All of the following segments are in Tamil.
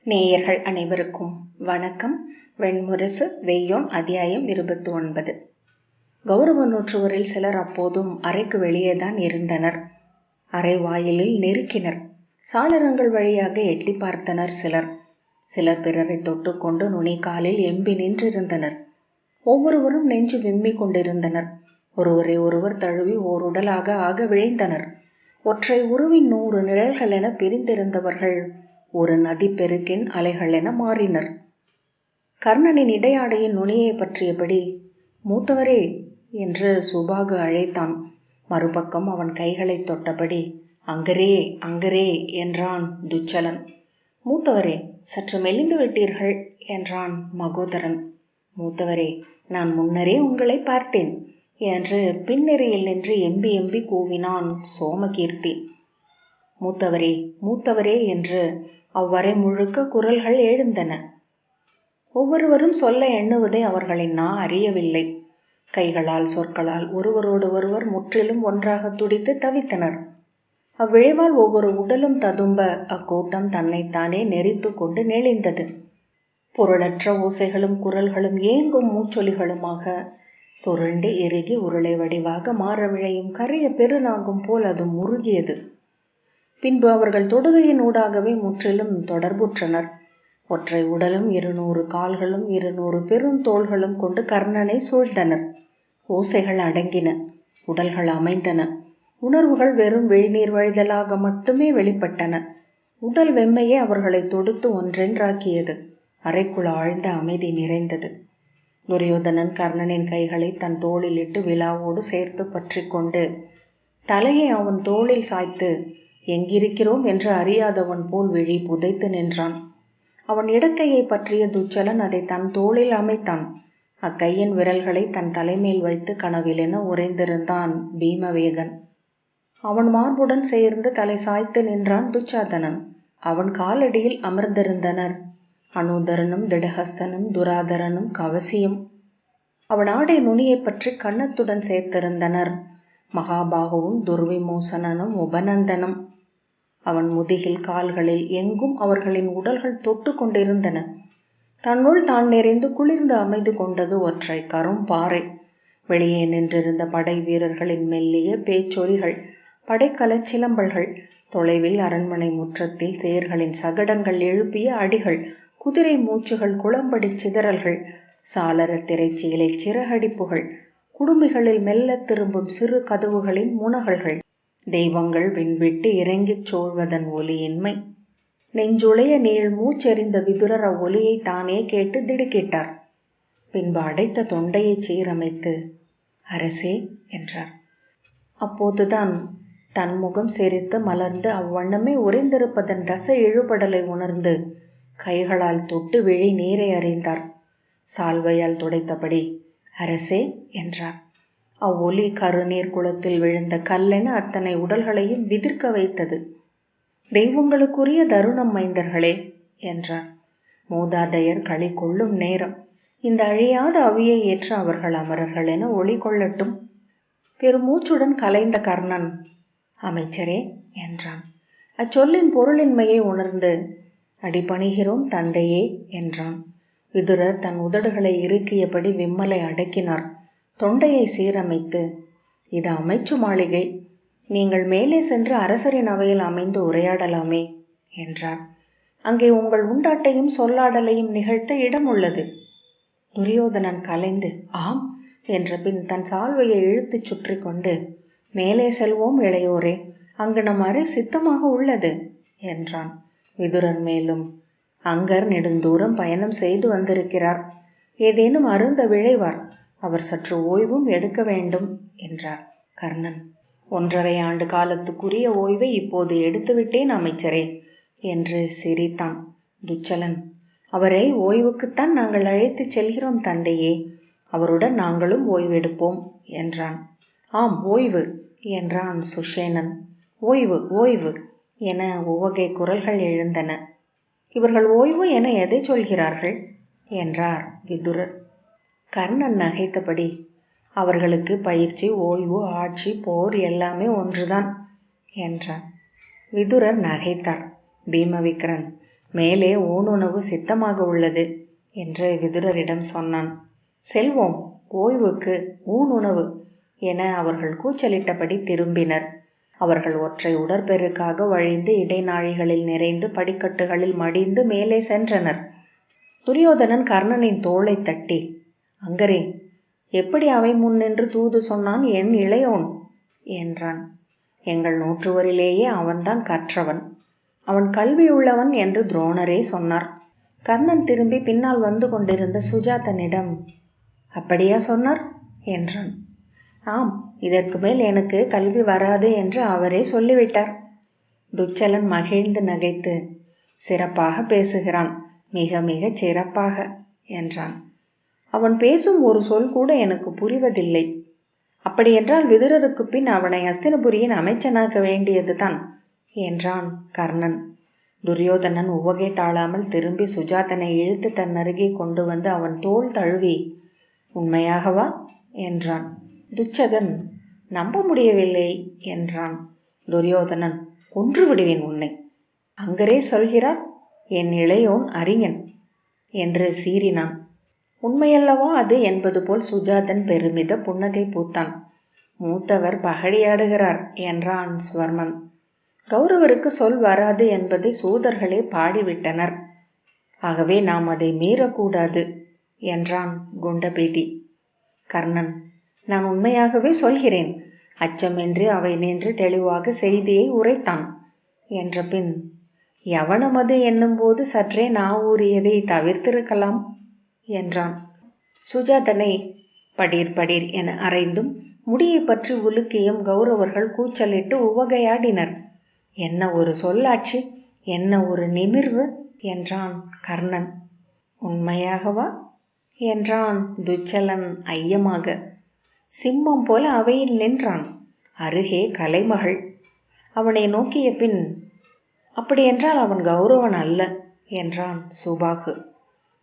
நேயர்கள் அனைவருக்கும் வணக்கம். வெண்முரசு வெய்யோன் அத்தியாயம் 29. கௌரவ நூற்றுவரில் சிலர் அப்போதும் அறைக்கு வெளியேதான் இருந்தனர். அறை வாயிலில் நெருக்கினர். சாளரங்கள் வழியாக எட்டி பார்த்தனர். சிலர் பிறரை தொட்டுக்கொண்டு நுனிக்காலில் எம்பி நின்றிருந்தனர். ஒவ்வொருவரும் நெஞ்சு விம்மி கொண்டிருந்தனர். ஒருவரை ஒருவர் தழுவி ஓருடலாக ஆக விழைந்தனர். ஒற்றை உருவின் 100 நிழல்கள் என பிரிந்திருந்தவர்கள் ஒரு நதி பெருக்கின் அலைகள் என மாறினர். கர்ணனின் இடையாடையின் நுனியை பற்றியபடி, மூத்தவரே என்று சுபாகு அழைத்தான். மறுபக்கம் அவன் கைகளை தொட்டபடி, அங்கரே அங்கரே என்றான் துச்சலன். மூத்தவரே, சற்று மெலிந்து விட்டீர்கள் என்றான் மகோதரன். மூத்தவரே, நான் முன்னரே உங்களை பார்த்தேன் என்று பின்னெறியில் நின்று எம்பி எம்பி கூவினான் சோமகீர்த்தி. மூத்தவரே மூத்தவரே என்று அவ்வரை முழுக்க குரல்கள் எழுந்தன. ஒவ்வொருவரும் சொல்ல எண்ணுவதை அவர்களின் நா அறியவில்லை. கைகளால் சொற்களால் ஒருவரோடு ஒருவர் முற்றிலும் ஒன்றாக துடித்து தவித்தனர். அவ்விழைவால் ஒவ்வொரு உடலும் ததும்ப அக்கூட்டம் தன்னைத்தானே நெறித்து கொண்டு நெளிந்தது. பொருளற்ற ஓசைகளும் குரல்களும் ஏங்கும் மூச்சொலிகளுமாக சுருண்டு இறுகி உருளை வடிவாக மாற விழையும் கரிய பெருநாகும் போல் அது முருகியது. பின்பு அவர்கள் தொடுகையின் ஊடாகவே முற்றிலும் தொடர்புற்றனர். ஒற்றை உடலும் 200 கால்களும் 200 பெருந்தோள்களும் கொண்டு கர்ணனை சூழ்ந்தனர். ஓசைகள் அடங்கின, உடல்கள் அமைந்தன. உணர்வுகள் வெறும் விழிநீர் வழிதலாக மட்டுமே வெளிப்பட்டன. உடல் வெம்மையே அவர்களை தொடுத்து ஒன்றென்றாக்கியது. அறைக்குள் ஆழ்ந்த அமைதி நிறைந்தது. துரியோதனன் கர்ணனின் கைகளை தன் தோளில் இட்டு விழாவோடு சேர்த்து பற்றி கொண்டு தலையை அவன் தோளில் சாய்த்து எங்கிருக்கிறோம் என்று அறியாதவன் போல் விழி புதைத்து நின்றான். அவன் இடக்கையை பற்றிய துச்சலன் அதை தன் தோளில் அமைத்தான். அக்கையின் விரல்களை தன் தலைமேல் வைத்து கனவிலென உறைந்திருந்தான் பீமவேகன். அவன் மார்புடன் சேர்ந்து தலை சாய்த்து நின்றான் துச்சாதனன். அவன் காலடியில் அமர்ந்திருந்தனர் அனுதரனும் திடஹஸ்தனும் துராதரனும் கவசியும். அவன் ஆடை நுனியை பற்றி கன்னத்துடன் சேர்த்திருந்தனர் மகாபாகுவும் துர்விமோசனனும் உபநந்தனும். அவன் முதுகில் கால்களில் எங்கும் அவர்களின் உடல்கள் தொட்டு கொண்டிருந்தன. தன்னுள் தான் நிறைந்து குளிர்ந்து அமைது கொண்டது ஒற்றை கரும் பாறை. வெளியே நின்றிருந்த படை வீரர்களின் மெல்லிய பேச்சொரிகள், படைக்கலச் சிலம்பல்கள், தொலைவில் அரண்மனை முற்றத்தில் தேர்களின் சகடங்கள் எழுப்பிய அடிகள், குதிரை மூச்சுகள், குளம்படி சிதறல்கள், சாளர திரைச்சீலை சிறகடிப்புகள், குடுமிகளில் மெல்ல திரும்பும் சிறு கதவுகளின் முனகல்கள், தெய்வங்கள் விண்விட்டு இறங்கிச் சூழ்வதன் ஒலியின்மை. நெஞ்சுளைய நீள் மூச்செறிந்த விதுரர் அவ்வொலியை தானே கேட்டு திடுக்கிட்டார். பின்பு அடைத்த தொண்டையை சீரமைத்து அரசே என்றார். அப்போதுதான் தன் முகம் செறித்து மலர்ந்து அவ்வண்ணமே உறைந்திருப்பதன் ரச இழுபடலை உணர்ந்து கைகளால் தொட்டு விழி நீரை அறிந்தார். சால்வையால் துடைத்தபடி அரசே என்றார். அவ்வொலி கருநீர் குளத்தில் விழுந்த கல்லென அத்தனை உடல்களையும் விதிர்க்க வைத்தது. தெய்வங்களுக்குரிய தருணம் மைந்தர்களே என்றார். மூதாதையர் களி கொள்ளும் நேரம். இந்த அழியாத அவியை ஏற்ற அவர்கள் அமரர்கள் என ஒளி கொள்ளட்டும். பெருமூச்சுடன் கலைந்த கர்ணன் அமைச்சரே என்றான். அச்சொல்லின் பொருளின்மையை உணர்ந்து அடிபணிகிறோம் தந்தையே என்றான். விதுரர் தன் உதடுகளை இறுக்கியபடி விம்மலை அடக்கினார். தொண்டையை சீரமைத்து இது அமைச்சு மாளிகை, நீங்கள் மேலே சென்று அரசரின் அவையில் அமைந்து உரையாடலாமே என்றார். அங்கே உங்கள் உண்டாட்டையும் சொல்லாடலையும் நிகழ்த்த இடம் உள்ளது. துரியோதனன் கலைந்து ஆம் என்ற பின் தன் சால்வையை இழுத்துச் சுற்றி கொண்டு மேலே செல்வோம் இளையோரே, அங்கு நம் அறை சித்தமாக உள்ளது என்றான். விதுரர் மேலும் அங்கர் நெடுந்தூரம் பயணம் செய்து வந்திருக்கிறார், ஏதேனும் அருந்த விழைவார், அவர் சற்று ஓய்வும் எடுக்க வேண்டும் என்றார். கர்ணன் 1.5 ஆண்டு காலத்துக்குரிய ஓய்வை இப்போது எடுத்துவிட்டேன் அமைச்சரே என்று சிரித்தான். துச்சலன் அவரை ஓய்வுக்குத்தான் நாங்கள் அழைத்து செல்கிறோம் தந்தையே, அவருடன் நாங்களும் ஓய்வெடுப்போம் என்றான். ஆம் ஓய்வு என்றான் சுஷேனன். ஓய்வு ஓய்வு என உவகை குரல்கள் எழுந்தன. இவர்கள் ஓய்வு என எதை சொல்கிறார்கள் என்றார் விதுரர். கர்ணன் நகைத்தபடி அவர்களுக்கு பயிற்சி, ஓய்வு, ஆட்சி, போர் எல்லாமே ஒன்றுதான் என்றான். விதுரர் நகைத்தார். பீமவிக்ரன் மேலே ஊனுணவு சித்தமாக உள்ளது என்று விதுரரிடம் சொன்னான். செல்வோம், ஓய்வுக்கு ஊனுணவு என அவர்கள் கூச்சலிட்டபடி திரும்பினர். அவர்கள் ஒற்றை உடற்பெருக்காக வழிந்து இடைநாழிகளில் நிறைந்து படிக்கட்டுகளில் மடிந்து மேலே சென்றனர். துரியோதனன் கர்ணனின் தோளை தட்டி, அங்கரே, எப்படி அவை முன் நின்று தூது சொன்னான் என் இளையோன் என்றான். எங்கள் நூற்றுவரிலேயே அவன்தான் கற்றவன், அவன் கல்வியுள்ளவன் என்று துரோணரே சொன்னார். கர்ணன் திரும்பி பின்னால் வந்து கொண்டிருந்த சுஜாதனிடம், அப்படியா சொன்னார் என்றான். ஆம், இதற்கு மேல் எனக்கு கல்வி வராது என்று அவரே சொல்லிவிட்டார். துச்சலன் மகிழ்ந்து நகைத்து, சிறப்பாக பேசுகிறான், மிக மிகச் சிறப்பாக என்றான். அவன் பேசும் ஒரு சொல் கூட எனக்கு புரிவதில்லை. அப்படியென்றால் விதுரருக்கு பின் அவனை அஸ்தினபுரியின் அமைச்சனாக்க வேண்டியதுதான் என்றான் கர்ணன். துரியோதனன் உவகை தாழாமல் திரும்பி சுஜாதனை இழுத்து தன் அருகே கொண்டு வந்து அவன் தோள் தழுவி, உண்மையாகவா என்றான். துச்சகன் நம்ப முடியவில்லை என்றான். துரியோதனன், கொன்று விடுவேன் உன்னை. அங்கரே சொல்கிறார், என் இளையோன் அறிஞன் என்று சீறினான். உண்மையல்லவா அது என்பது போல் சுஜாதன் பெருமித புன்னகை பூத்தான். மூத்தவர் பகடியாடுகிறார் என்றான் ஸ்வர்மன். கௌரவருக்கு சொல் வராது என்பதை சூதர்களே பாடிவிட்டனர். ஆகவே நாம் அதை மீறக்கூடாது என்றான் குண்டபேதி. கர்ணன், நான் உண்மையாகவே சொல்கிறேன். அச்சமின்றி அவை நின்று தெளிவாக செய்தியை உரைத்தான் என்ற பின், யவனமது என்னும்போது சற்றே நாவூறியதை தவிர்த்திருக்கலாம் என்றான். சுஜாதனை படீர் படீர் என அரைந்தும் முடியை பற்றி உலுக்கியும் கௌரவர்கள் கூச்சலிட்டு உவகையாடினர். என்ன ஒரு சொல்லாட்சி, என்ன ஒரு நிமிர்வு என்றான் கர்ணன். உண்மையாகவா என்றான் துச்சலன் ஐயமாக. சிம்மம் போல அவையில் நின்றான். அருகே கலைமகள். அவனை நோக்கிய பின், அப்படியென்றால் அவன் கௌரவன் அல்ல என்றான் சுபாகு.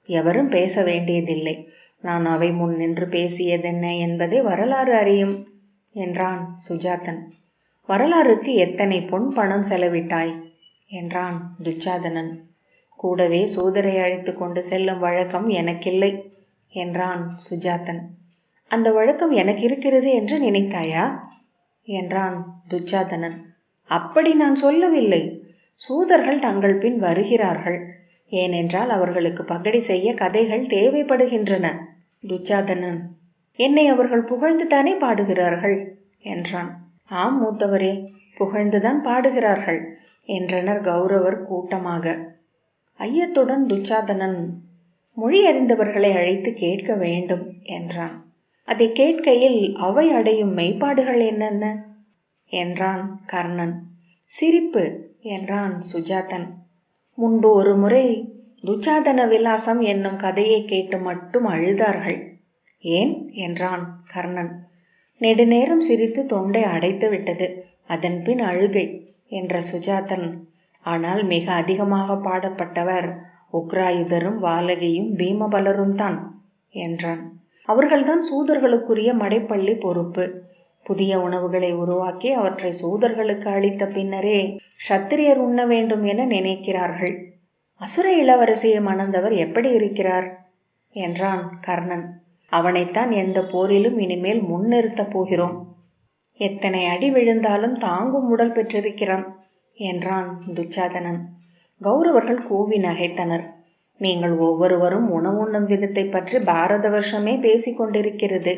எவரும் பேச வேண்டியதில்லை, நான் அவை முன் நின்று பேசியதென்ன என்பதை வரலாறு அறியும் என்றான் சுஜாதன். வரலாறுக்கு எத்தனை பொன் பணம் செலவிட்டாய் என்றான் துச்சாதனன். கூடவே சூதரை அழைத்து கொண்டு செல்லும் வழக்கம் எனக்கில்லை என்றான் சுஜாதன். அந்த வழக்கம் எனக்கு இருக்கிறது என்று நினைத்தாயா என்றான் துச்சாதனன். அப்படி நான் சொல்லவில்லை. சூதர்கள் தங்கள் பின் வருகிறார்கள். ஏனென்றால் அவர்களுக்கு பகடி செய்ய கதைகள் தேவைப்படுகின்றன. துச்சாதனன், என்னை அவர்கள் புகழ்ந்துதானே பாடுகிறார்கள் என்றான். ஆம் மூத்தவரே, புகழ்ந்துதான் பாடுகிறார்கள் என்றனர் கௌரவர் கூட்டமாக. ஐயத்துடன் துச்சாதனன், மொழி அறிந்தவர்களை அழைத்து கேட்க வேண்டும் என்றான். அதை கேட்கையில் அவை அடையும் மெய்ப்பாடுகள் என்னென்ன என்றான் கர்ணன். சிரிப்பு என்றான் சுஜாதன். முன்பு ஒரு முறை துச்சாதன விலாசம் என்னும் கதையை கேட்டு மட்டும் அழுதார்கள். ஏன் என்றான் கர்ணன். நெடுநேரம் சிரித்து தொண்டை அடைத்து விட்டது, அதன் பின் அழுகை என்ற சுஜாதன். ஆனால் மிக அதிகமாக பாடப்பட்டவர் உக்ராயுதரும் வாலகியும் பீமபலரும் தான் என்றான். அவர்கள்தான் சூதர்களுக்குரிய மடைப்பள்ளி பொறுப்பு. புதிய உணவுகளை உருவாக்கி அவற்றை சூதர்களுக்கு அளித்த பின்னரே சத்திரியர் உண்ண வேண்டும் என நினைக்கிறார்கள். அசுர இளவரசியை மணந்தவர் எப்படி இருக்கிறார் என்றான் கர்ணன். அவனைத்தான் எந்த போரிலும் இனிமேல் முன்னிறுத்தப் போகிறோம். எத்தனை அடி விழுந்தாலும் தாங்கும் உடல் பெற்றிருக்கிறான் என்றான் துச்சாதனன். கௌரவர்கள் கூவி நகைத்தனர். நீங்கள் ஒவ்வொருவரும் உணவுண்ணும் விதத்தை பற்றி பாரத வருஷமே பேசிக்கொண்டிருக்கிறது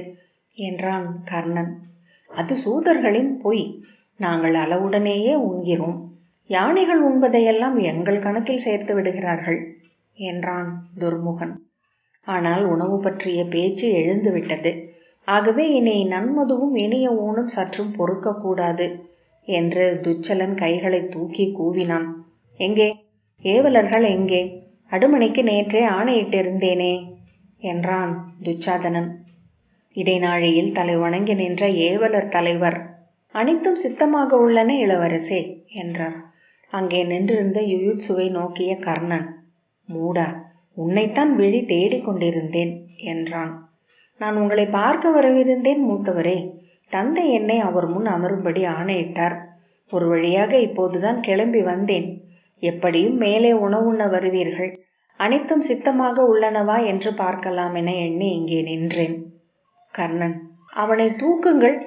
என்றான் கர்ணன். அது சூதர்களின் பொய். நாங்கள் அளவுடனேயே உண்கிறோம். யானைகள் உண்பதையெல்லாம் எங்கள் கணக்கில் சேர்த்து விடுகிறார்கள் என்றான் துர்முகன். ஆனால் உணவு பற்றிய பேச்சு எழுந்துவிட்டது. ஆகவே இனி நன்மதுவும் இனிய ஊனும் சற்றும் பொறுக்கக்கூடாது என்று துச்சலன் கைகளை தூக்கி கூவினான். எங்கே ஏவலர்கள் எங்கே? அடுமணிக்கு நேற்றே ஆணையிட்டிருந்தேனே என்றான் துச்சாதனன். இடைநாழியில் தலை வணங்கி நின்ற ஏவலர் தலைவர், அனைத்தும் சித்தமாக உள்ளன இளவரசே என்றார். அங்கே நின்றிருந்த யுயுத்சுவை நோக்கிய கர்ணன், மூடா, உன்னைத்தான் விழி தேடிக்கொண்டிருந்தேன் என்றான். நான் உங்களை பார்க்க வரவிருந்தேன் மூத்தவரே. தந்தை என்னை அவர் முன் அமரும்படி ஆணையிட்டார். ஒரு வழியாக இப்போதுதான் கிளம்பி வந்தேன். எப்படியும் மேலே உணவுண்ண வருவீர்கள், அனைத்தும் சித்தமாக உள்ளனவா என்று பார்க்கலாம் என எண்ணி இங்கே நின்றேன். கர்ணன், அவனை தூக்குங்கள்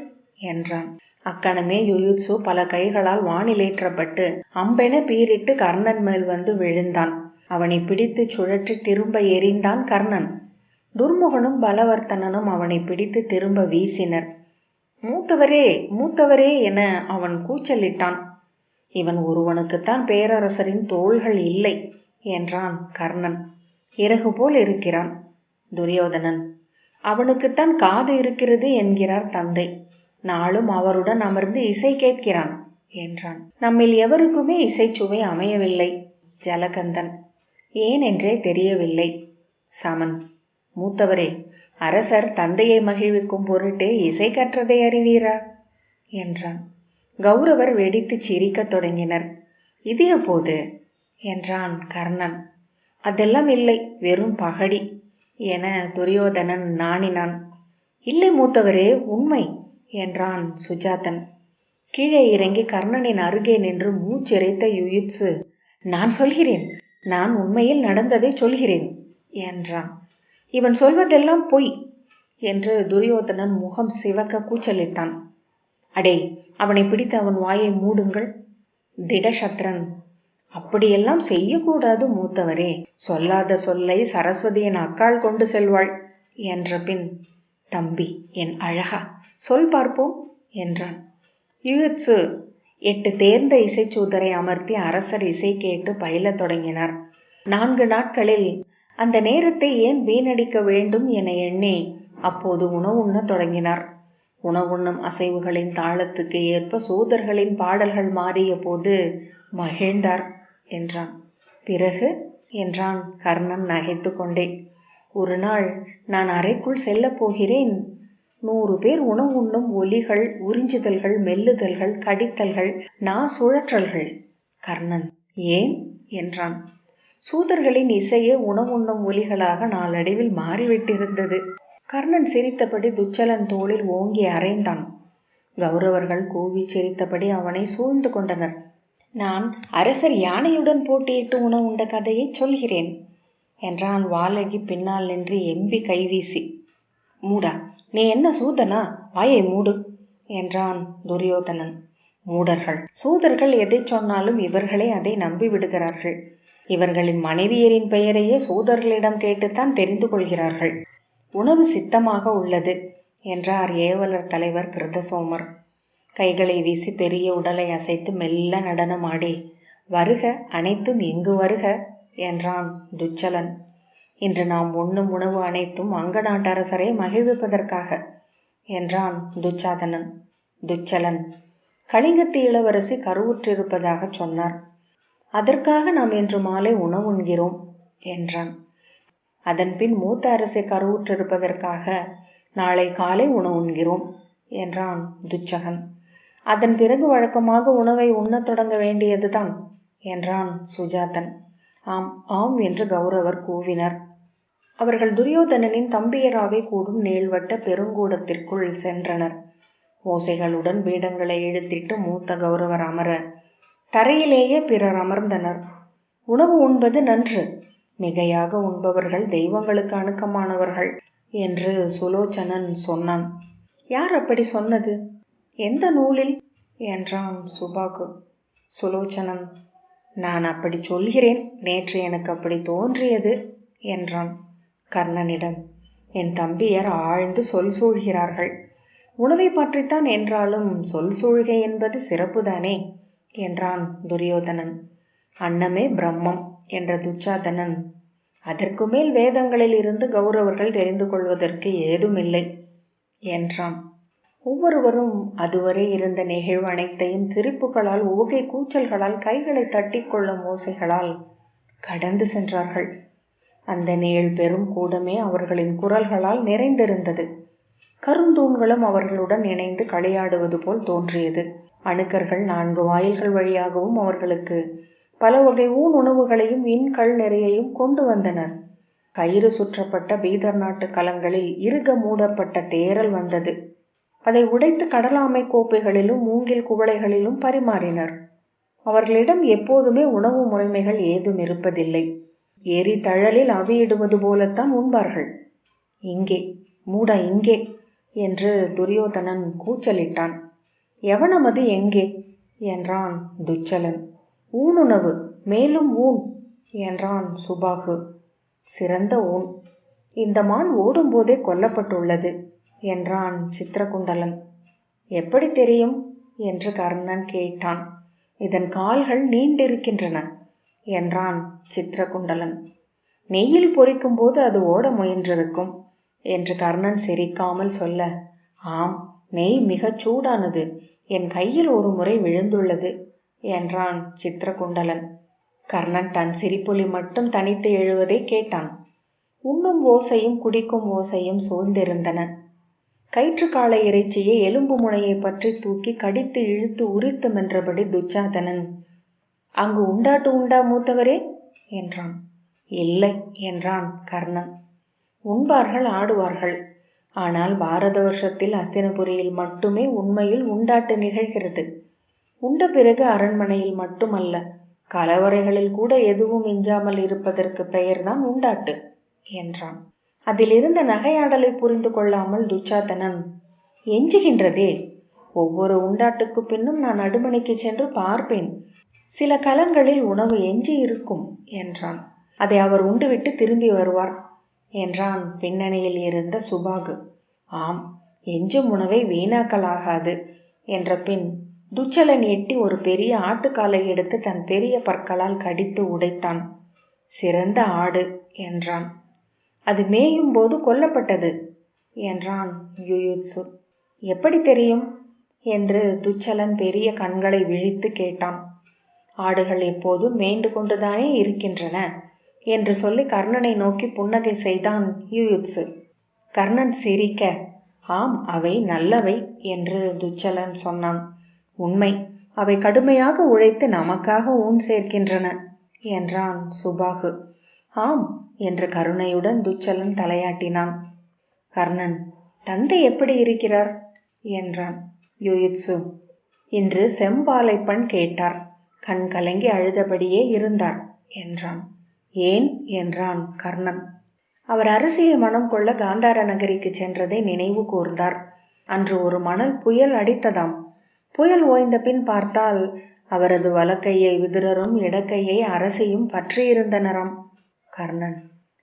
என்றான். அக்கணமே யுயுத்சு பல கைகளால் வானிலேற்றப்பட்டு அம்பென பீரிட்டு கர்ணன் மேல் வந்து விழுந்தான். அவனை பிடித்து சுழற்றி திரும்ப எறிந்தான் கர்ணன். துர்முகனும் பலவர்த்தனனும் அவனை பிடித்து திரும்ப வீசினர். மூத்தவரே, மூத்தவரே என அவன் கூச்சலிட்டான். இவன் ஒருவனுக்குத்தான் பேரரசரின் தோள்கள் இல்லை என்றான் கர்ணன். இறகு போல் இருக்கிறான். துரியோதனன், அவனுக்குத்தான் காது இருக்கிறது என்கிறார் தந்தை. நாளும் அவருடன் அமர்ந்து இசை கேட்கிறான் என்றான். நம்மில் எவருக்குமே இசைச்சுவை அமையவில்லை. ஜலகந்தன், ஏன் என்றே தெரியவில்லை. சமன், மூத்தவரே, அரசர் தந்தையை மகிழ்விக்கும் பொருட்டே இசை கற்றதை அறிவீரா என்றான். கௌரவர் வெடித்து சிரிக்கத் தொடங்கினர். இது எப்போது என்றான் கர்ணன். அதெல்லாம் இல்லை, வெறும் பகடி என துரியோதனன் நாணினான். இல்லை மூத்தவரே, உண்மை என்றான் சுஜாதன். கீழே இறங்கி கர்ணனின் அருகே நின்று மூச்சிறைத்த யுயுத்சு, நான் சொல்கிறேன், நான் உண்மையில் நடந்ததை சொல்கிறேன் என்றான். இவன் சொல்வதெல்லாம் பொய் என்று துரியோதனன் முகம் சிவக்க கூச்சலிட்டான். அடே, அவனை பிடித்து அவன் வாயை மூடுங்கள். திடசத்ரன், அப்படியெல்லாம் செய்யக்கூடாது மூத்தவரே. சொல்லாத சொல்லை சரஸ்வதியின் அக்காள் கொண்டு செல்வாள் என்ற பின், தம்பி என் அழகா, சொல் பார்ப்போம் என்றான். யுயுத்சு 8 தேர்ந்த இசைச்சூதரை அமர்த்தி அரசர் இசை கேட்டு பயிலத் தொடங்கினார். 4 நாட்களில் அந்த நேரத்தை ஏன் வீணடிக்க வேண்டும் என எண்ணி அப்போது உணவுண்ணத் தொடங்கினார். உணவுண்ணும் அசைவுகளின் தாளத்துக்கு ஏற்ப சூதர்களின் பாடல்கள் மாறிய போது மகிழ்ந்தார் என்றான். பிறகு என்றான் கர்ணன் நகைத்து கொண்டே. ஒரு நாள் நான் அறைக்குள் செல்லப் போகிறேன். 100 பேர் உணவுண்ணும் ஒலிகள், உறிஞ்சுதல்கள், மெல்லுதல்கள், கடித்தல்கள், சுழற்றல்கள். கர்ணன், ஏன் என்றான். சூதர்களின் இசையே உணவுண்ணும் ஒலிகளாக நாளடைவில் மாறிவிட்டிருந்தது. கர்ணன் சிரித்தபடி துச்சலன் தோளில் ஓங்கி அறைந்தான். கௌரவர்கள் கூவி சிரித்தபடி அவனை சூழ்ந்து கொண்டனர். நான் அரசர் யானையுடன் போட்டியிட்டு உணவுண்ட கதையை சொல்கிறேன் என்றான் வாலகி பின்னால் நின்று எம்பி கைவீசி. மூடா, நீ என்ன சூதனா? வாயை மூடு என்றான் துரியோதனன். மூடர்கள், சூதர்கள் எதை சொன்னாலும் இவர்களே அதை நம்பி விடுகிறார்கள். இவர்களின் மனைவியரின் பெயரையே சூதர்களிடம் கேட்டுத்தான் தெரிந்து கொள்கிறார்கள். உணவு சித்தமாக உள்ளது என்றார் ஏவலர் தலைவர் கிருதசோமர். கைகளை வீசி பெரிய உடலை அசைத்து மெல்ல நடனமாடி, வருக அனைத்தும் இங்கு வருக என்றான் துச்சலன். இன்று நாம் உண்ணும் உணவு அனைத்தும் அங்க நாட்டரசரை மகிழ்விப்பதற்காக என்றான் துச்சாதனன். துச்சலன், கலிங்கத்து இளவரசி கருவுற்றிருப்பதாக சொன்னார். அதற்காக நாம் இன்று மாலை உணவுண்கிறோம் என்றான். அதன்பின் மூத்த அரசை கருவுற்றிருப்பதற்காக நாளை காலை உணவுண்கிறோம் என்றான் துச்சகன். அதன் பிறகு வழக்கமாக உணவை உண்ணத் தொடங்க வேண்டியதுதான் என்றான் சுஜாதன். ஆம் ஆம் என்று கௌரவர் கூவினர். அவர்கள் துரியோதனனின் தம்பியராவை கூடும் நீள்வட்ட பெருங்கூடத்திற்குள் சென்றனர். ஓசைகளுடன் பீடங்களை இழுத்திட்டு மூத்த கௌரவர் அமர தரையிலேயே பிறர் அமர்ந்தனர். உணவு உண்பது நன்று, மிகையாக உண்பவர்கள் தெய்வங்களுக்கு அணுக்கமானவர்கள் என்று சுலோச்சனன் சொன்னான். யார் அப்படி சொன்னது? எந்த நூலில் என்றான் சுபாகு. சுலோச்சனன், நான் அப்படி சொல்கிறேன், நேற்று எனக்கு அப்படி தோன்றியது என்றான். கர்ணனிடம், என் தம்பியர் ஆழ்ந்து சொல் சூழ்கிறார்கள். உணவை பற்றித்தான் என்றாலும் சொல் சூழ்கை என்பது சிறப்புதானே என்றான் துரியோதனன். அன்னமே பிரம்மம் என்ற துச்சாதனன், அதற்கு மேல் வேதங்களில் இருந்து கௌரவர்கள் தெரிந்து கொள்வதற்கு ஏதுமில்லை என்றான். ஒவ்வொருவரும் அதுவரை இருந்த நெகிழ்வு அனைத்தையும் சிரிப்புகளால், ஊகை கூச்சல்களால், கைகளை தட்டி கொள்ளும் ஓசைகளால் கடந்து சென்றார்கள். அந்த நீள் பெரும் கூடமே அவர்களின் குரல்களால் நிறைந்திருந்தது. கருந்தூண்களும் அவர்களுடன் இணைந்து களியாடுவது போல் தோன்றியது. அணுக்கர்கள் 4 வாயில்கள் வழியாகவும் அவர்களுக்கு பல வகை உணவுகளையும் இன்கள் நிறையையும் கொண்டு வந்தனர். கயிறு சுற்றப்பட்ட பீதர் நாட்டு கலங்களில் இறுக மூடப்பட்ட தேரல் வந்தது. அதை உடைத்து கடலாமை கோப்பைகளிலும் மூங்கில் குவளைகளிலும் பரிமாறினர். அவர்களிடம் எப்போதுமே உணவு முறைமைகள் ஏதும் இருப்பதில்லை. ஏரி தழலில் அவியிடுவது போலத்தான் உண்பார்கள். இங்கே மூடா இங்கே என்று துரியோதனன் கூச்சலிட்டான். எவனமது எங்கே என்றான் துச்சலன். ஊனுணவு, மேலும் ஊன் என்றான் சுபாகு. சிறந்த ஊன். இந்த மான் ஓடும்போதே கொல்லப்பட்டுள்ளது என்றான் சித்திரகுண்டலன். எப்படி தெரியும் என்று கர்ணன் கேட்டான். இதன் கால்கள் நீண்டிருக்கின்றன என்றான் சித்திரகுண்டலன். நெய்யில் பொரிக்கும் போது அது ஓட முயன்றிருக்கும் என்று கர்ணன் சிரிக்காமல் சொல்ல, ஆம், நெய் மிகச் சூடானது, என் கையில் ஒரு முறை விழுந்துள்ளது என்றான் சித்திரகுண்டலன். கர்ணன் தன் சிரிப்பொலி மட்டும் தனித்து எழுவதை கேட்டான். உண்ணும் ஓசையும் குடிக்கும் ஓசையும் சூழ்ந்திருந்தன. கயிற்றுக்காலை இறைச்சியை எலும்பு முனையை பற்றி தூக்கி கடித்து இழுத்து உரித்து மென்றபடி துச்சாதனன், அங்கு உண்டாட்டு உண்டா மூத்தவரே என்றான். இல்லை என்றான் கர்ணன். உண்பார்கள், ஆடுவார்கள். ஆனால் பாரத வருஷத்தில் அஸ்தினபுரியில் மட்டுமே உண்மையில் உண்டாட்டு நிகழ்கிறது. உண்ட பிறகு அரண்மனையில் மட்டுமல்ல, கலவரைகளில் கூட எதுவும் மிஞ்சாமல் இருப்பதற்கு பெயர்தான் உண்டாட்டு என்றான். அதில் இருந்த நகையாடலை புரிந்து கொள்ளாமல் துச்சாதனன், எஞ்சுகின்றதே, ஒவ்வொரு உண்டாட்டுக்கு பின்னும் நான் அடுமனைக்கு சென்று பார்ப்பேன். சில கலங்களில் உணவு எஞ்சி இருக்கும் என்றான். அதை அவர் உண்டுவிட்டு திரும்பி வருவார் என்றான் பின்னணியில் இருந்த சுபாகு. ஆம், எஞ்சும் உணவை வீணாக்கலாகாது என்ற பின் துச்சலன் எட்டி ஒரு பெரிய ஆட்டுக்காலை எடுத்து தன் பெரிய பற்களால் கடித்து உடைத்தான். சிறந்த ஆடு என்றான். அது மேயும் போது கொல்லப்பட்டது என்றான் யுயுத்சு. எப்படி தெரியும் என்று துச்சலன் பெரிய கண்களை விழித்து கேட்டான். ஆடுகள் எப்போதும் மேய்ந்து கொண்டுதானே இருக்கின்றன என்று சொல்லி கர்ணனை நோக்கி புன்னகை செய்தான் யுயுத்சு. கர்ணன் சிரிக்க, ஆம், அவை நல்லவை என்று துச்சலன் சொன்னான். உண்மை, அவை கடுமையாக உழைத்து நமக்காக ஊன் சேர்க்கின்றன என்றான் சுபாகு. ஆம் என்று கருணையுடன் துச்சலன் தலையாட்டினான். கர்ணன், தந்தை எப்படி இருக்கிறார் என்றான். யுயுத்சு, இன்று செம்பாலைப்பண் கேட்டார், கண் கலங்கி அழுதபடியே இருந்தார் என்றான். ஏன் என்றான் கர்ணன். அவர் அரசியை மனம் கொள்ள காந்தார நகரிக்கு சென்றதை நினைவு கூர்ந்தார். அன்று ஒரு மணல் புயல் அடித்ததாம். புயல் ஓய்ந்த பின் பார்த்தால் அவரது வலக்கையை விதுரரும் இடக்கையை அரசியும் பற்றியிருந்தனராம். கர்ணன்,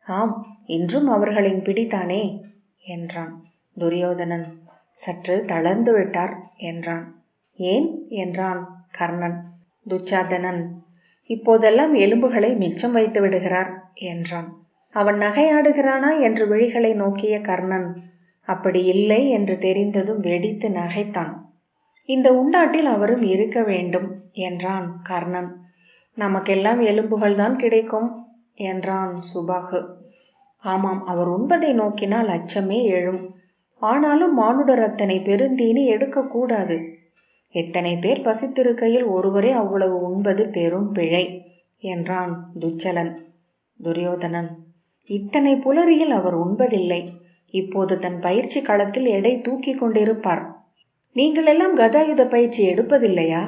ஆம், இன்றும் அவர்களின் பிடித்தானே என்றான். துரியோதனன், சற்று தளர்ந்து விட்டார் என்றான். ஏன் என்றான் கர்ணன். துச்சாதனன், இப்போதெல்லாம் எலும்புகளை மிச்சம் வைத்து விடுகிறார் என்றான். அவன் நகையாடுகிறானா என்று விழிகளை நோக்கிய கர்ணன், அப்படி இல்லை என்று தெரிந்ததும் வெடித்து நகைத்தான். இந்த உண்டாட்டில் அவரும் இருக்க வேண்டும் என்றான் கர்ணன். நமக்கெல்லாம் எலும்புகள் தான் கிடைக்கும் என்றான் சுபாகு. ஆமாம், அவர் உண்பதை நோக்கினால் அச்சமே எழும். ஆனாலும் மானுடர் அத்தனை பெருந்தீனி எடுக்கக்கூடாது. எத்தனை பேர் பசித்திருக்கையில் ஒருவரே அவ்வளவு உண்பது பெரும் பிழை என்றான் துச்சலன். துரியோதனன், இத்தனை புலரியில் அவர் உண்பதில்லை. இப்போது தன் பயிற்சி களத்தில் எடை தூக்கி கொண்டிருப்பார். நீங்கள் எல்லாம் கதாயுத பயிற்சி எடுப்பதில்லையா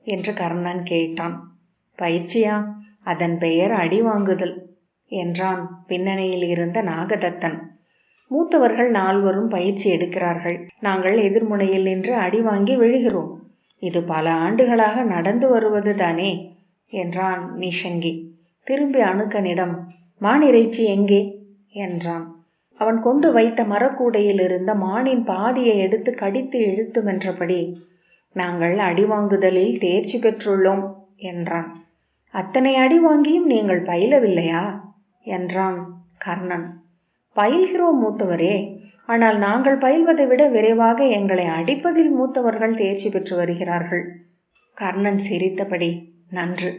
என்று கர்ணன் கேட்டான். பயிற்சியா? அதன் பெயர் அடி வாங்குதல் என்றான் பின்னணியில் இருந்த நாகதத்தன். மூத்தவர்கள் 4 பயிற்சி எடுக்கிறார்கள். நாங்கள் எதிர்முனையில் நின்று அடி வாங்கி விழுகிறோம். இது பல ஆண்டுகளாக நடந்து வருவது தானே என்றான் நிஷங்கி. திரும்பி அணுக்கனிடம், மான் இறைச்சி எங்கே என்றான். அவன் கொண்டு வைத்த மரக்கூடையில் இருந்த மானின் பாதியை எடுத்து கடித்து இழுத்து மென்றபடி, நாங்கள் அடிவாங்குதலில் தேர்ச்சி பெற்றுள்ளோம் என்றான். அத்தனை அடி வாங்கியும் நீங்கள் பயிலவில்லையா என்றான் கர்ணன். பயில்கிறோம் மூத்தவரே, ஆனால் நாங்கள் பயில்வதை விட விரைவாக எங்களை அடிப்பதில் மூத்தவர்கள் தேர்ச்சி பெற்று வருகிறார்கள். கர்ணன் சிரித்தபடி, நன்று,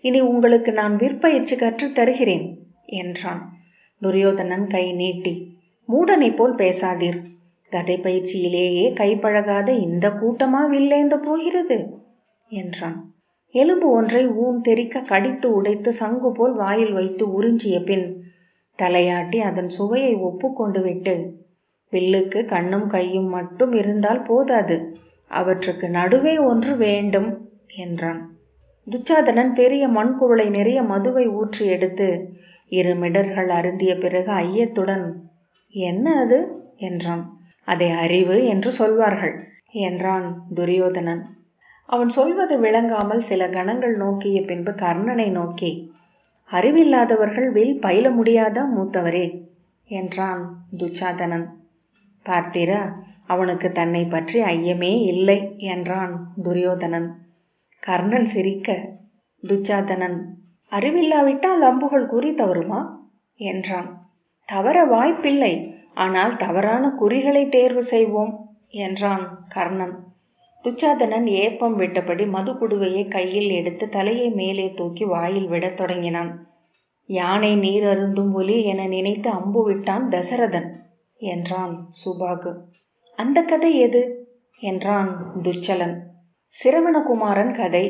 இனி உங்களுக்கு நான் விற்பயிற்சி கற்றுத் தருகிறேன் என்றான். துரியோதனன் கை நீட்டி, மூடனை போல் பேசாதீர். கதை பயிற்சியிலேயே கைப்பழகாத இந்த கூட்டமா வில்லேந்த போகிறது என்றான். எலும்பு ஒன்றை ஊன் தெறிக்க கடித்து உடைத்து சங்கு போல் வாயில் வைத்து உறிஞ்சிய பின் தலையாட்டி அதன் சுவையை ஒப்புக்கொண்டு விட்டு, வில்லுக்கு கண்ணும் கையும் மட்டும் இருந்தால் போதாது, அவற்றுக்கு நடுவே ஒன்று வேண்டும் என்றான். துச்சாதனன் பெரிய மண்குவளை நிறைய மதுவை ஊற்றி எடுத்து 2 மிடர்கள் அருந்திய பிறகு ஐயத்துடன், என்ன அது என்றான். அதை அறிவு என்று சொல்வார்கள் என்றான் துரியோதனன். அவன் சொல்வது விளங்காமல் சில கணங்கள் நோக்கிய பின்பு கர்ணனை நோக்கி, அறிவில்லாதவர்கள் வில் பயில முடியாதா மூத்தவரே என்றான் துச்சாதனன். பார்த்தீரா, அவனுக்கு தன்னை பற்றி ஐயமே இல்லை என்றான் துரியோதனன். கர்ணன் சிரிக்க, துச்சாதனன், அறிவில்லாவிட்டால் அம்புகள் குறி தவறுமா என்றான். தவற வாய்ப்பில்லை, ஆனால் தவறான குறிகளை தேர்வு செய்வோம் என்றான் கர்ணன். துச்சாதனன் ஏப்பம் விட்டபடி மது குடுவையை கையில் எடுத்து தலையை மேலே தூக்கி வாயில் விடத் தொடங்கினான். யானை நீர் அருந்தும் ஒலி என நினைத்து அம்பு விட்டான் தசரதன் என்றான் சுபாகு. அந்த கதை எது என்றான் துச்சலன். சிரவணகுமாரன் கதை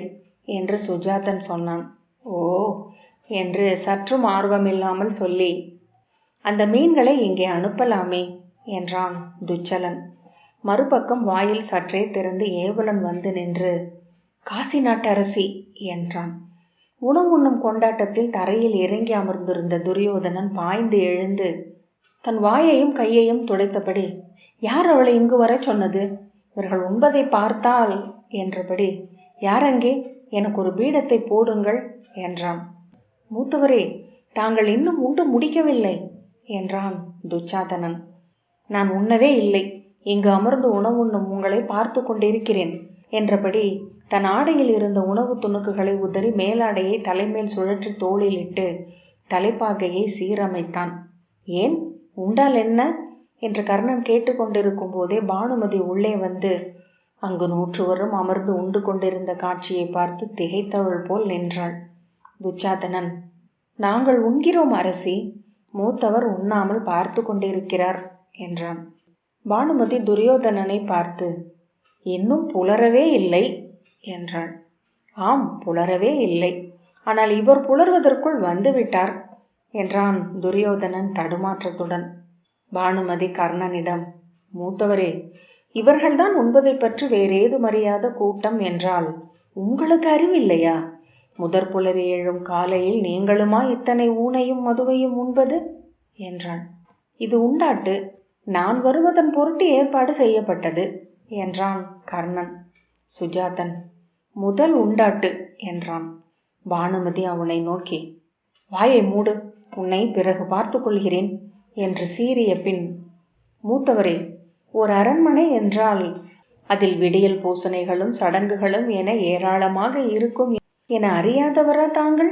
என்று சுஜாதன் சொன்னான். ஓ என்று சற்றும் ஆர்வமில்லாமல் சொல்லி, அந்த மீன்களை இங்கே அனுப்பலாமே என்றான் துச்சலன். மறுபக்கம் வாயில் சற்றே திறந்து ஏவலன் வந்து நின்று, காசி நாட்டரசி என்றான். உணவுண்ணும் கொண்டாட்டத்தில் தரையில் இறங்கி அமர்ந்திருந்த துரியோதனன் பாய்ந்து எழுந்து தன் வாயையும் கையையும் துடைத்தபடி, யார் அவளை இங்கு வர சொன்னது? இவர்கள் உண்பதை பார்த்தால் என்றபடி, யாரங்கே, எனக்கு ஒரு பீடத்தை போடுங்கள் என்றான். மூத்தவரே, தாங்கள் இன்னும் உண்டு முடிக்கவில்லை என்றான் துச்சாதனன். நான் உண்ணவே இல்லை, இங்கு அமர்ந்து உணவுண்ணும் உங்களை பார்த்து கொண்டிருக்கிறேன் என்றபடி தன் ஆடையில் இருந்த உணவு துணுக்குகளை உதறி மேலாடையை தலைமேல் சுழற்றி தோளில் இட்டு தலைப்பாகையை சீரமைத்தான். ஏன், உண்டால் என்ன என்று கர்ணன் கேட்டுக்கொண்டிருக்கும் போதே பானுமதி உள்ளே வந்து அங்கு 100 அமர்ந்து உண்டு கொண்டிருந்த காட்சியை பார்த்து திகைத்தவள் போல் நின்றாள். துச்சாதனன், நாங்கள் உண்கிறோம் அரசி, மூத்தவர் உண்ணாமல் பார்த்து கொண்டிருக்கிறார் என்றான். பானுமதி துரியோதனனை பார்த்து, இன்னும் புலரவே இல்லை என்றாள். ஆம், புலரவே இல்லை, ஆனால் இவர் புலர்வதற்குள் வந்துவிட்டார் என்றான் துரியோதனன் தடுமாற்றத்துடன். பானுமதி கர்ணனிடம், மூத்தவரே, இவர்கள்தான் உண்பதை பற்றி வேறேதும் அறியாத கூட்டம் என்றால் உங்களுக்கு அறிவில்லையா? முதற் புலரி எழும் காலையில் நீங்களுமா இத்தனை ஊனையும் மதுவையும் உண்பது என்றாள். இது உண்டாட்டு, நான் வருவதன் பொருட்டு ஏற்பாடு செய்யப்பட்டது என்றான் கர்ணன். சுஜாதன், முதல் உண்டாட்டு என்றான். பானுமதி அவனை நோக்கி, வாயை மூடு, உன்னை பிறகு பார்த்து கொள்கிறேன் என்று சீறிய பின், மூத்தவரே, ஒரு அரண்மனை என்றால் அதில் விடியல் பூசணைகளும் சடங்குகளும் என ஏராளமாக இருக்கும் என அறியாதவரா தாங்கள்?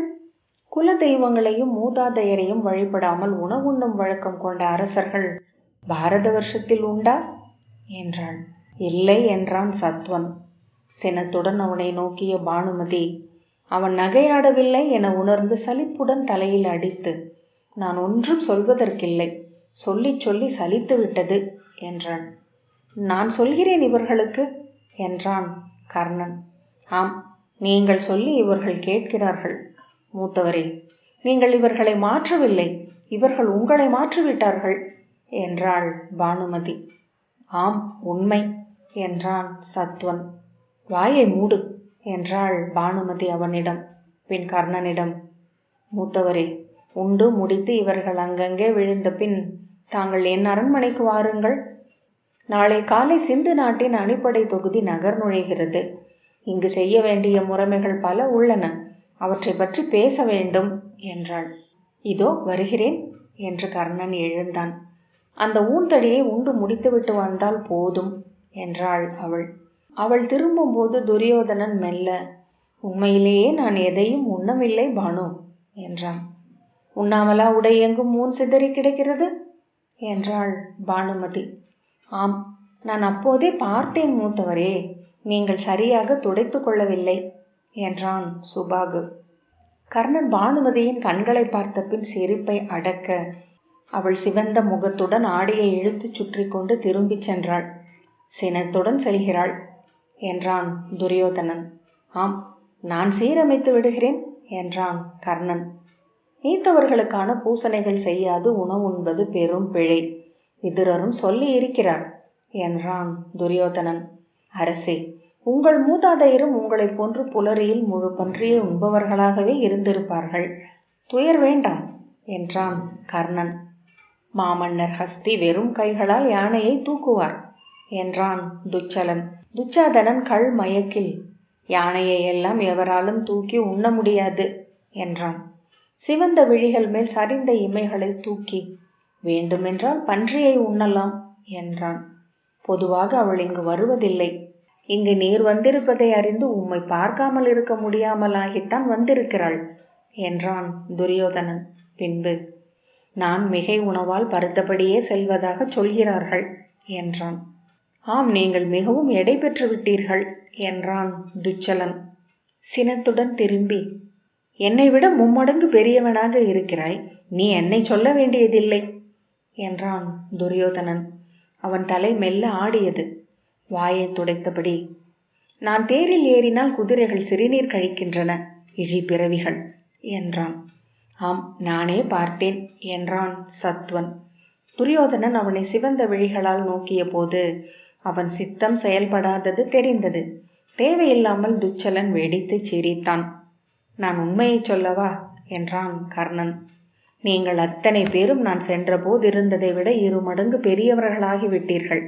குல தெய்வங்களையும் மூதாதையரையும் வழிபடாமல் உணவுண்ணும் வழக்கம் கொண்ட அரசர்கள் பாரத வருஷத்தில் உண்டா என்றாள். இல்லை என்றான் சத்வன். சினத்துடன் அவனை நோக்கிய பானுமதி அவன் நகையாடவில்லை என உணர்ந்து சலிப்புடன் தலையில் அடித்து, நான் ஒன்றும் சொல்வதற்கில்லை, சொல்லி சொல்லி சலித்து விட்டது என்றான். நான் சொல்கிறேன் இவர்களுக்கு என்றான் கர்ணன். ஆம், நீங்கள் சொல்லி இவர்கள் கேட்கிறார்கள். மூத்தவரே, நீங்கள் இவர்களை மாற்றவில்லை, இவர்கள் உங்களை மாற்றிவிட்டார்கள் என்றாள் பானுமதி. ஆம், உண்மை என்றான் சத்வன். வாயை மூடு என்றாள் பானுமதி அவனிடம். பின் கர்ணனிடம், மூத்தவரே, உண்டு முடித்து இவர்கள் அங்கங்கே விழுந்த பின் தாங்கள் என் அரண்மனைக்கு வாருங்கள். நாளை காலை சிந்து நாட்டின் அணிப்படை தொகுதி நகர் நுழைகிறது. இங்கு செய்ய வேண்டிய முறைமைகள் பல உள்ளன, அவற்றை பற்றி பேச வேண்டும் என்றாள். இதோ வருகிறேன் என்று கர்ணன் எழுந்தான். அந்த ஊன்தடியை உண்டு முடித்துவிட்டு வந்தால் போதும் என்றாள் அவள். அவள் திரும்பும்போது துரியோதனன் மெல்ல, உண்மையிலேயே நான் எதையும் உண்ணவில்லை பானு என்றான். உண்ணாமலா உடை எங்கும் ஊன் சிதறி கிடக்கிறது என்றாள் பானுமதி. ஆம், நான் அப்போதே பார்த்தேன் மூத்தவரே, நீங்கள் சரியாக துடைத்து கொள்ளவில்லை என்றான் சுபாகு. கர்ணன் பானுமதியின் கண்களை பார்த்த பின் சிரிப்பை அடக்க அவள் சிவந்த முகத்துடன் ஆடையை இழுத்து சுற்றி கொண்டு திரும்பிச் சென்றாள். சினத்துடன் செல்கிறாள் என்றான் துரியோதனன். ஆம், நான் சீரமைத்து விடுகிறேன் என்றான் கர்ணன். நீத்தவர்களுக்கான பூசணைகள் செய்யாது உணவு உண்பது பெரும் பிழை, விதுரரும் சொல்லி இருக்கிறார் என்றான் துரியோதனன். அரசே, உங்கள் மூதாதையரும் உங்களைப் போன்று புலரியில் முழு பன்றியை உண்பவர்களாகவே இருந்திருப்பார்கள். துயர் வேண்டாம் என்றான் கர்ணன். மாமன்னர் ஹஸ்தி வெறும் கைகளால் யானையை தூக்குவார் என்றான் துச்சலன். துச்சாதனன் கள் மயக்கில் யானையை எல்லாம் எவராலும் தூக்கி உண்ண முடியாது என்றான். சிவந்த விழிகள் மேல் சரிந்த இமைகளை தூக்கி வேண்டுமென்றால் பன்றியை உண்ணலாம் என்றான். பொதுவாக அவள் இங்கு வருவதில்லை. இங்கு நீர் வந்திருப்பதை அறிந்து உம்மை பார்க்காமல் இருக்க முடியாமலாகித்தான் வந்திருக்கிறாள் என்றான் துரியோதனன். பின்பு, நான் மிகை உணவால் பருத்தபடியே செல்வதாக சொல்கிறார்கள் என்றான். ஆம், நீங்கள் மிகவும் எடை பெற்று விட்டீர்கள் என்றான் துச்சலன். சினத்துடன் திரும்பி, என்னை விட மும்மடங்கு பெரியவனாக இருக்கிறாய், நீ என்னை சொல்ல வேண்டியதில்லை என்றான் துரியோதனன். அவன் தலை மெல்ல ஆடியது. வாயை துடைத்தபடி, நான் தேரில் ஏறினால் குதிரைகள் சிறுநீர் கழிக்கின்றன, இழி பிறவிகள் என்றான். ஆம், நானே பார்த்தேன் என்றான் சத்வன். துரியோதனன் அவனை சிவந்த விழிகளால் நோக்கிய போது அவன் சித்தம் செயல்படாதது தெரிந்தது. தேவையில்லாமல் துச்சலன் வெடித்து சிரித்தான். நான் உண்மையை சொல்லவா என்றான் கர்ணன். நீங்கள் அத்தனை பேரும் நான் சென்றபோது இருந்ததை விட 2 மடங்கு பெரியவர்களாகிவிட்டீர்கள்.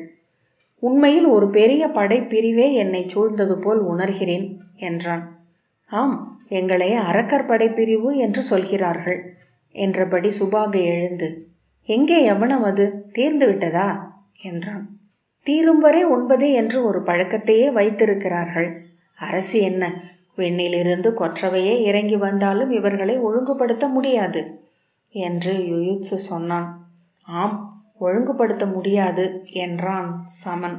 உண்மையில் ஒரு பெரிய படைப்பிரிவே என்னை சூழ்ந்தது போல் உணர்கிறேன் என்றான். ஆம், எங்களை அரக்கர் படைப்பிரிவு என்று சொல்கிறார்கள் என்றபடி சுபாக எழுந்து, எங்கே யவனம் அது தீர்ந்து விட்டதா என்றான். தீரும் வரை உண்பதே என்று ஒரு பழக்கத்தையே வைத்திருக்கிறார்கள். அரசு என்ன, விண்ணிலிருந்து கொற்றவையே இறங்கி வந்தாலும் இவர்களை ஒழுங்குபடுத்த முடியாது என்று யுயுத்சு சொன்னான். ஆம், ஒழுங்குபடுத்த முடியாது என்றான் சமன்.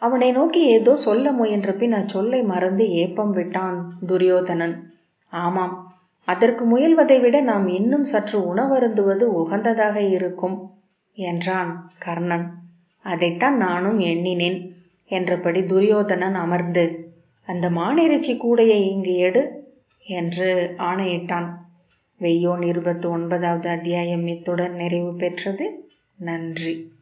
அவனை நோக்கி ஏதோ சொல்ல முயன்ற பின் அச்சொல்லை மறந்து ஏப்பம் விட்டான் துரியோதனன். ஆமாம், அதற்கு முயல்வதை விட நாம் இன்னும் சற்று உணவருந்துவது உகந்ததாக இருக்கும் என்றான் கர்ணன். அதைத்தான் நானும் எண்ணினேன் என்றபடி துரியோதனன் அமர்ந்து, அந்த மானிறைச்சி கூடையை இங்கு எடு என்று ஆணையிட்டான். வெய்யோன் 29வது அத்தியாயம் இத்துடன் நிறைவு பெற்றது. நன்றி.